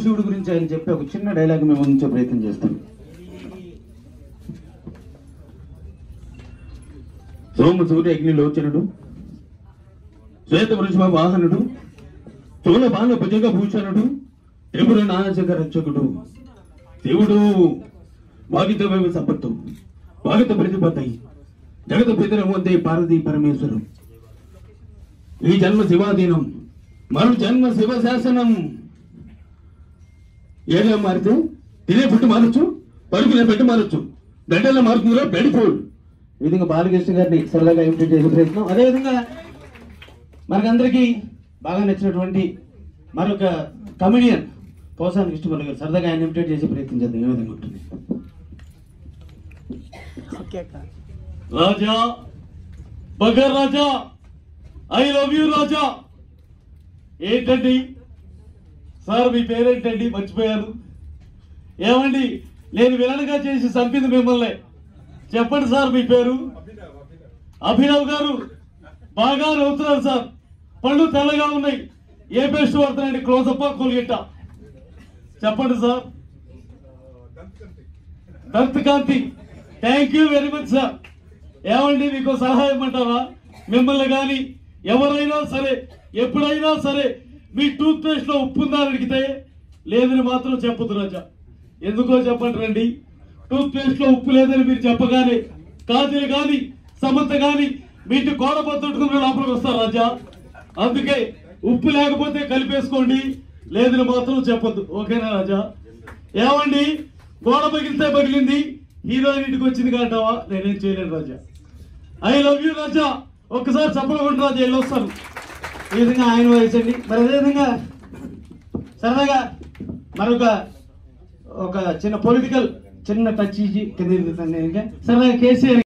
సాంబశివుడి గురించి ఆయన చెప్పి ఒక చిన్న డైలాగ్ మేము అందించే ప్రయత్నం చేస్తాం. సోమ సూర్య అగ్నిలోచనుడు, శ్వేత వృషభ వాహనుడు, చోళ బాల భుజంగ భూషణుడు, త్రిపుర నాశక రక్షకుడు, శివుడు వాగిత సంపత్తు, వాగిత ప్రతిపత్తి, జగత పితరం వందే పార్వతీ పరమేశ్వరం. ఈ జన్మ శివాధీనం, మరో జన్మ శివ శాసనం. ఏదో మారితే తినే పుట్టి మారచ్చు, పరుగునే పెట్టి మారచ్చు, గడ్డల్లో మారుతుందిలో బెడిపోడు. ఈ విధంగా బాలకృష్ణ గారిని సరదాగా ఇమిటేట్ చేసే ప్రయత్నం. అదేవిధంగా మనకందరికీ బాగా నచ్చినటువంటి మరొక కమెడియన్ పోసాని కృష్ణమల్లి గారు, సరదాగా ఆయన ఇమిటేట్ చేసే ప్రయత్నం చేద్దాం. ఏ విధంగా ఉంటుంది? రాజా, బగర్ Raja, I love you Raja. ఏంటండి సార్ మీ పేరేంటండి? మర్చిపోయాను. ఏమండి, నేను విలన్గా చేసి చంపింది మిమ్మల్ని. చెప్పండి సార్ మీ పేరు. అభినవ్ గారు. బాగా నవ్వుతున్నారు సార్, పళ్ళు తెల్లగా ఉన్నాయి. ఏ పేస్ట్ పడుతున్నాయండి? క్లోజప్ప, కోల్గెట్టా? చెప్పండి sir. Dant Kanti. Thank you very much sir. ఏమండి, మీకు సలహా ఇవ్వమంటారా? మిమ్మల్ని కానీ ఎవరైనా సరే ఎప్పుడైనా సరే మీ టూత్ పేస్ట్ లో ఉప్పు ఉందా అని అడిగితే లేదని మాత్రం చెప్పదు రాజా. ఎందుకో చెప్పండి రండి. టూత్ పేస్ట్ లో ఉప్పు లేదని మీరు చెప్పగానే కాజల్ గాని సమంత గాని మీ ఇంటి గోడ పట్టుకుని లోపలికి వస్తారు రాజా. అందుకే ఉప్పు లేకపోతే కలిపేసుకోండి, లేదని మాత్రం చెప్పొద్దు. ఓకేనా రాజా? ఏమండి, గోడ పగిలితే పగిలింది, హీరోయిన్ ఇంటికి వచ్చింది కాంటావా? నేనేం చేయలేను రాజా. ఐ లవ్ యూ రాజా. ఒక్కసారి చెప్పకుండా రాజా, వెళ్ళొస్తాను. ఈ విధంగా ఆయన వహించండి. మరి అదేవిధంగా సరదాగా మరొక చిన్న పొలిటికల్ చిన్న టచ్ ఇచ్చి కింద సరదాగా కేసీఆర్